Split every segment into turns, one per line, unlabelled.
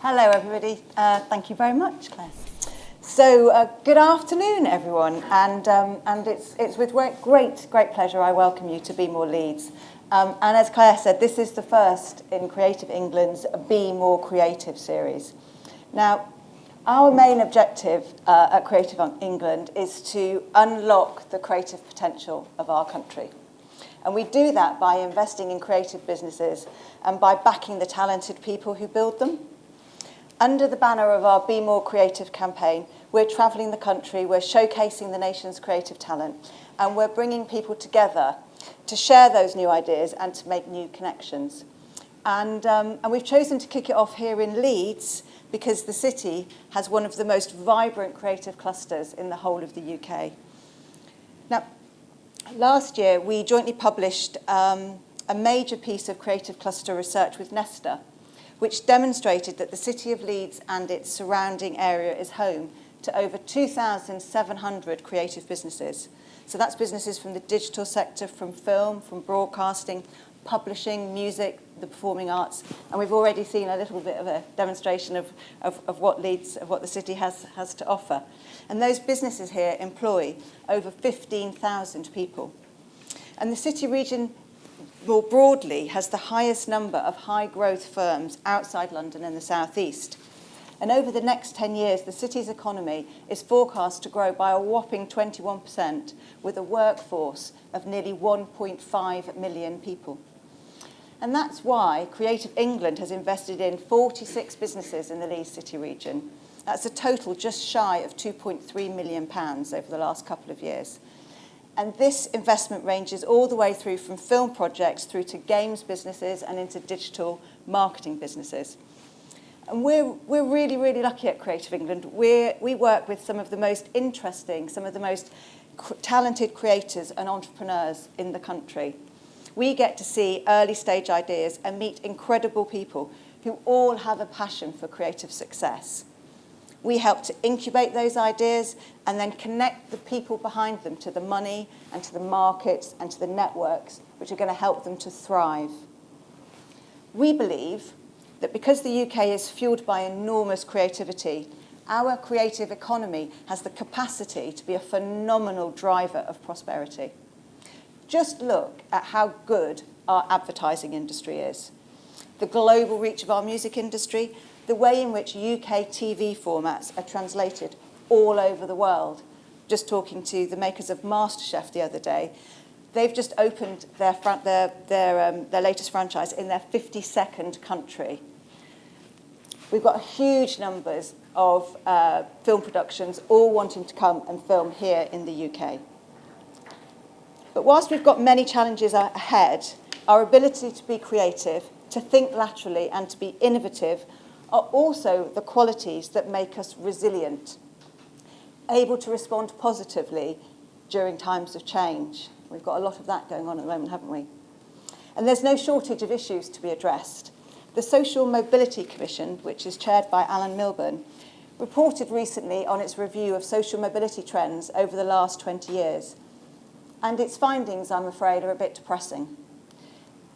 Hello, everybody. Thank you very much, Claire. So, good afternoon, everyone, and it's with great pleasure I welcome you to Be More Leeds. And as Claire said, this is the first in Creative England's Be More Creative series. Now, our main objective at Creative England is to unlock the creative potential of our country. And we do that by investing in creative businesses and by backing the talented people who build them. Under the banner of our Be More Creative campaign, we're travelling the country, we're showcasing the nation's creative talent, and we're bringing people together to share those new ideas and to make new connections. And we've chosen to kick it off here in Leeds because the city has one of the most vibrant creative clusters in the whole of the UK. Now, last year, we jointly published a major piece of creative cluster research with Nesta, which demonstrated that the city of Leeds and its surrounding area is home to over 2,700 creative businesses. So that's businesses from the digital sector, from film, from broadcasting, publishing, music, the performing arts, and we've already seen a little bit of a demonstration of what the city has to offer. And those businesses here employ over 15,000 people. And the city region more broadly has the highest number of high-growth firms outside London and the southeast. And over the next 10 years, the city's economy is forecast to grow by a whopping 21%, with a workforce of nearly 1.5 million people. And that's why Creative England has invested in 46 businesses in the Leeds City region. That's a total just shy of £2.3 million over the last couple of years. And this investment ranges all the way through from film projects through to games businesses and into digital marketing businesses. And we're really lucky at Creative England. We work with some of the most interesting, some of the most talented creators and entrepreneurs in the country. We get to see early stage ideas and meet incredible people who all have a passion for creative success. We help to incubate those ideas and then connect the people behind them to the money and to the markets and to the networks which are going to help them to thrive. We believe that because the UK is fueled by enormous creativity, our creative economy has the capacity to be a phenomenal driver of prosperity. Just look at how good our advertising industry is, the global reach of our music industry, the way in which UK TV formats are translated all over the world. Just talking to the makers of MasterChef the other day, they've just opened their latest franchise in their 52nd country. We've got huge numbers of film productions all wanting to come and film here in the UK. But whilst we've got many challenges ahead, our ability to be creative, to think laterally and to be innovative are also the qualities that make us resilient, able to respond positively during times of change. We've got a lot of that going on at the moment, haven't we? And there's no shortage of issues to be addressed. The Social Mobility Commission, which is chaired by Alan Milburn, reported recently on its review of social mobility trends over the last 20 years. And its findings, I'm afraid, are a bit depressing.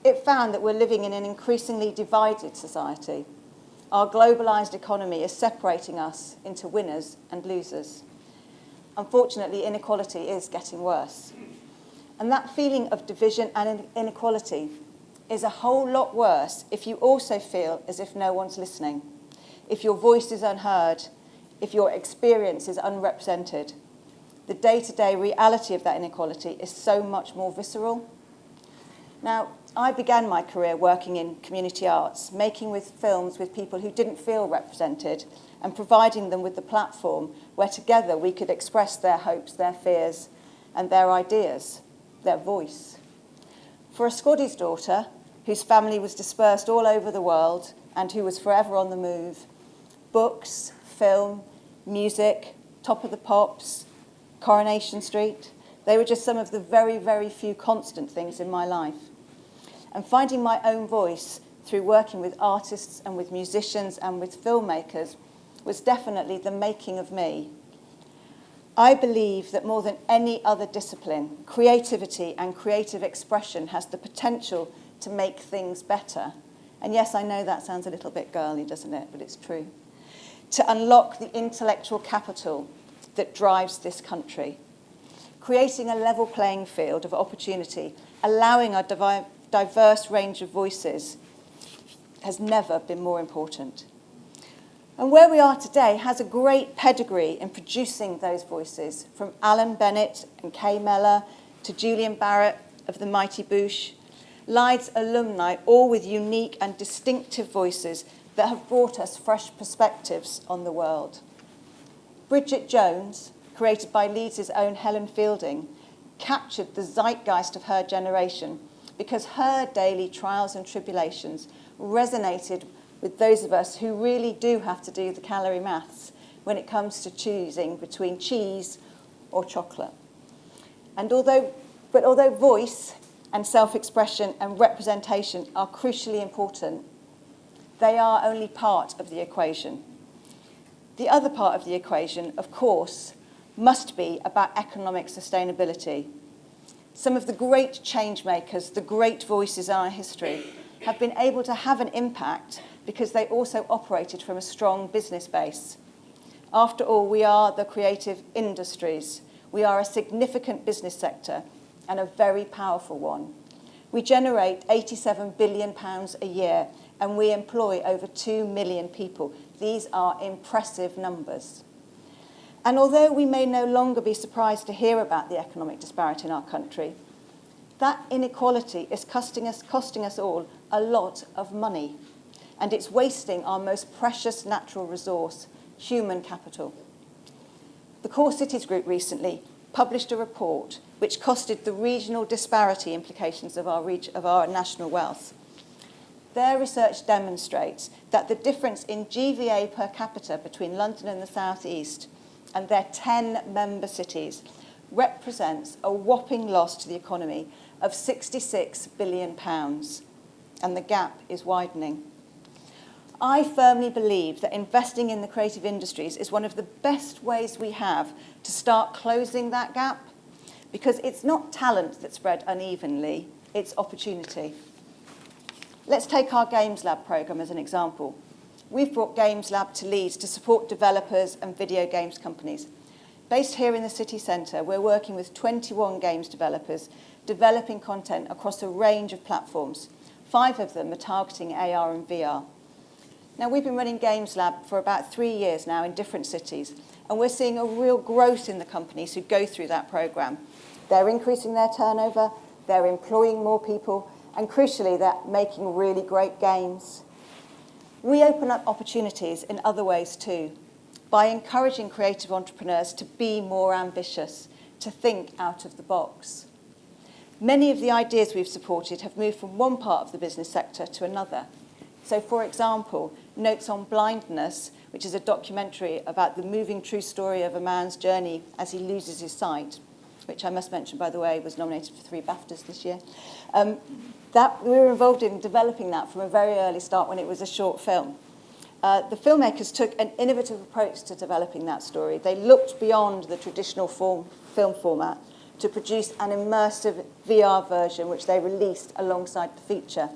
It found that we're living in an increasingly divided society. Our globalised economy is separating us into winners and losers. Unfortunately, inequality is getting worse. And that feeling of division and inequality is a whole lot worse if you also feel as if no one's listening, if your voice is unheard, if your experience is unrepresented. The day-to-day reality of that inequality is so much more visceral. Now, I began my career working in community arts, making with films with people who didn't feel represented and providing them with the platform where together we could express their hopes, their fears, and their ideas, their voice. For a Scottish daughter whose family was dispersed all over the world and who was forever on the move, books, film, music, Top of the Pops, Coronation Street, they were just some of the very few constant things in my life. And finding my own voice through working with artists and with musicians and with filmmakers was definitely the making of me. I believe that more than any other discipline, creativity and creative expression has the potential to make things better And yes, I know that sounds a little bit girly, doesn't it? But it's true. To unlock the intellectual capital that drives this country, creating a level playing field of opportunity, allowing our diverse range of voices has never been more important. And where we are today has a great pedigree in producing those voices, from Alan Bennett and Kay Mellor to Julian Barrett of the Mighty Boosh, Leeds alumni, all with unique and distinctive voices that have brought us fresh perspectives on the world. Bridget Jones, created by Leeds' own Helen Fielding, captured the zeitgeist of her generation because her daily trials and tribulations resonated with those of us who really do have to do the calorie maths when it comes to choosing between cheese or chocolate. And although voice and self-expression and representation are crucially important, they are only part of the equation. The other part of the equation, of course, must be about economic sustainability. Some of the great change makers, the great voices in our history, have been able to have an impact because they also operated from a strong business base. After all, we are the creative industries. We are a significant business sector and a very powerful one. We generate £87 billion a year and we employ over 2 million people. These are impressive numbers. And although we may no longer be surprised to hear about the economic disparity in our country, that inequality is costing us all a lot of money, and it's wasting our most precious natural resource, human capital. The Core Cities Group recently published a report which costed the regional disparity implications of our national wealth. Their research demonstrates that the difference in GVA per capita between London and the South East and their 10 member cities represents a whopping loss to the economy of £66 billion, and the gap is widening. I firmly believe that investing in the creative industries is one of the best ways we have to start closing that gap, because it's not talent that's spread unevenly, it's opportunity. Let's take our Games Lab programme as an example. We've brought Games Lab to Leeds to support developers and video games companies. Based here in the city centre, we're working with 21 games developers, developing content across a range of platforms. 5 of them are targeting AR and VR. Now, we've been running Games Lab for about 3 years now in different cities, and we're seeing a real growth in the companies who go through that programme. They're increasing their turnover, they're employing more people, and crucially, they're making really great games. We open up opportunities in other ways too, by encouraging creative entrepreneurs to be more ambitious, to think out of the box. Many of the ideas we've supported have moved from one part of the business sector to another. So, for example, Notes on Blindness, which is a documentary about the moving true story of a man's journey as he loses his sight, which I must mention, by the way, was nominated for 3 BAFTAs this year. That we were involved in developing that from a very early start when it was a short film. The filmmakers took an innovative approach to developing that story. They looked beyond the traditional film format to produce an immersive VR version, which they released alongside the feature.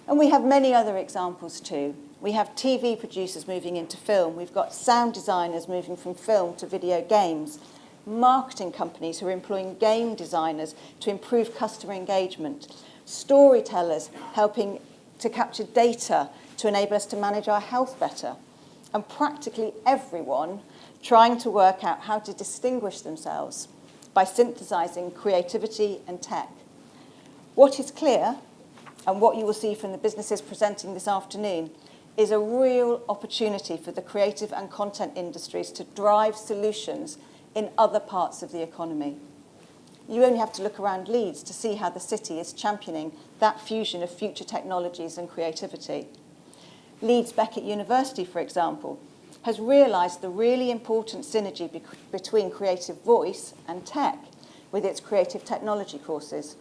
And we have many other examples too. We have TV producers moving into film. We've got sound designers moving from film to video games. Marketing companies who are employing game designers to improve customer engagement. Storytellers helping to capture data to enable us to manage our health better. And practically everyone trying to work out how to distinguish themselves by synthesizing creativity and tech. What is clear, and what you will see from the businesses presenting this afternoon, is a real opportunity for the creative and content industries to drive solutions in other parts of the economy. You only have to look around Leeds to see how the city is championing that fusion of future technologies and creativity. Leeds Beckett University, for example, has realised the really important synergy between creative voice and tech with its creative technology courses.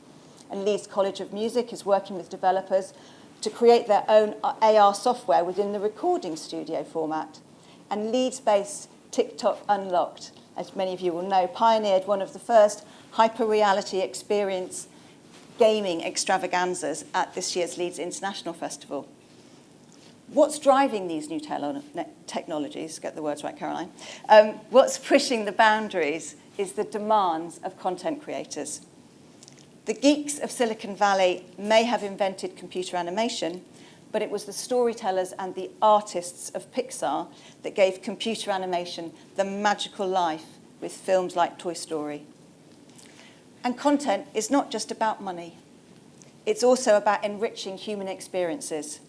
And Leeds College of Music is working with developers to create their own AR software within the recording studio format. And Leeds-based TikTok Unlocked, as many of you will know, pioneered one of the first hyper-reality experience gaming extravaganzas at this year's Leeds International Festival. What's driving these new technologies, get the words right, Caroline, what's pushing the boundaries is the demands of content creators. The geeks of Silicon Valley may have invented computer animation, but it was the storytellers and the artists of Pixar that gave computer animation the magical life with films like Toy Story. And content is not just about money. It's also about enriching human experiences.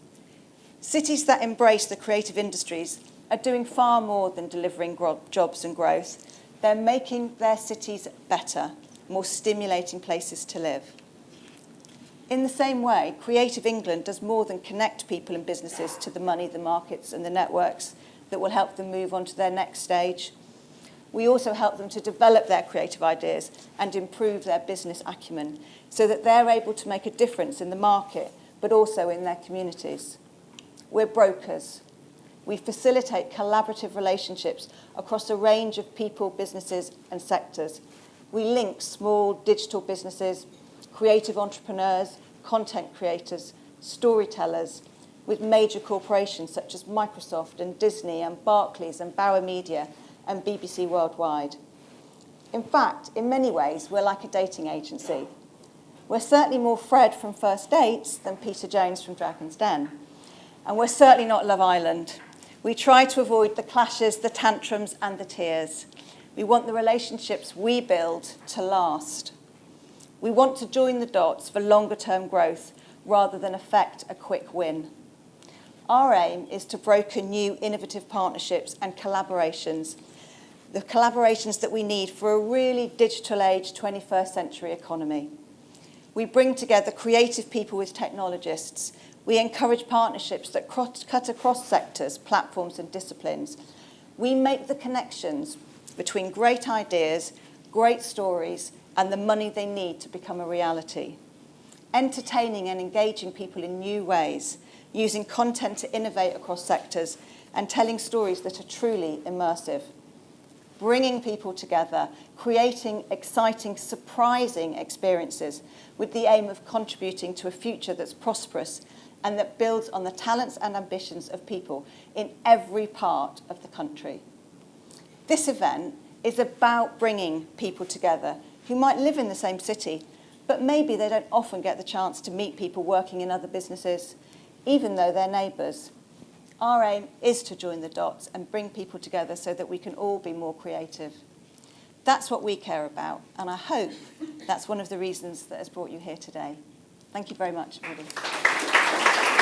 Cities that embrace the creative industries are doing far more than delivering jobs and growth. They're making their cities better, more stimulating places to live. In the same way, Creative England does more than connect people and businesses to the money, the markets, and the networks that will help them move on to their next stage. We also help them to develop their creative ideas and improve their business acumen so that they're able to make a difference in the market, but also in their communities. We're brokers. We facilitate collaborative relationships across a range of people, businesses, and sectors. We link small digital businesses, creative entrepreneurs, content creators, storytellers, with major corporations such as Microsoft and Disney and Barclays and Bauer Media and BBC Worldwide. In fact, in many ways, we're like a dating agency. We're certainly more Fred from First Dates than Peter Jones from Dragon's Den. And we're certainly not Love Island. We try to avoid the clashes, the tantrums, and the tears. We want the relationships we build to last. We want to join the dots for longer-term growth rather than affect a quick win. Our aim is to broker new innovative partnerships and collaborations, the collaborations that we need for a really digital age 21st century economy. We bring together creative people with technologists. We encourage partnerships that cut across sectors, platforms, and disciplines. We make the connections between great ideas, great stories, and the money they need to become a reality. Entertaining and engaging people in new ways, using content to innovate across sectors, and telling stories that are truly immersive. Bringing people together, creating exciting, surprising experiences with the aim of contributing to a future that's prosperous and that builds on the talents and ambitions of people in every part of the country. This event is about bringing people together who might live in the same city, but maybe they don't often get the chance to meet people working in other businesses, even though they're neighbours. Our aim is to join the dots and bring people together so that we can all be more creative. That's what we care about, and I hope that's one of the reasons that has brought you here today. Thank you very much, everybody.